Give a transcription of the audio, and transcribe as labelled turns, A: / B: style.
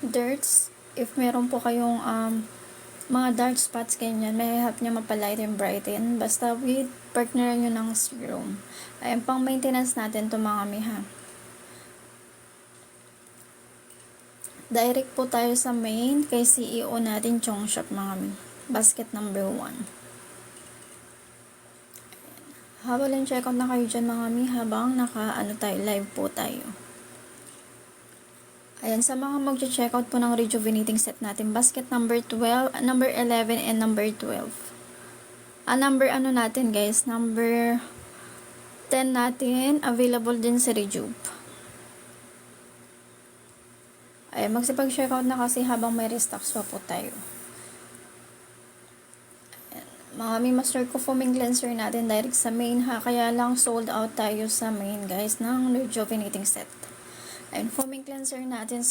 A: dirts. If meron po kayong mga dark spots ganyan, may help niya mapalight and brighten. Basta with partner nyo ng serum. Ayan, pang maintenance natin to mga miha. Direct po tayo sa main kay CEO natin, Tsung shop mga mi. Basket number 1. Habang lang check out na kayo dyan mga mi, habang live po tayo. Ayan, sa mga mag-check out po ng rejuvenating set natin, basket number 12, number 11, and number 12. Natin guys, number 10 natin, available din sa Rejuve. Ayan, magsipag-check out na kasi habang may restocks pa po tayo. Ayan, mga may master ko foaming cleanser natin direct sa main ha, kaya lang sold out tayo sa main guys ng rejuvenating set. Ayan, foaming cleanser natin,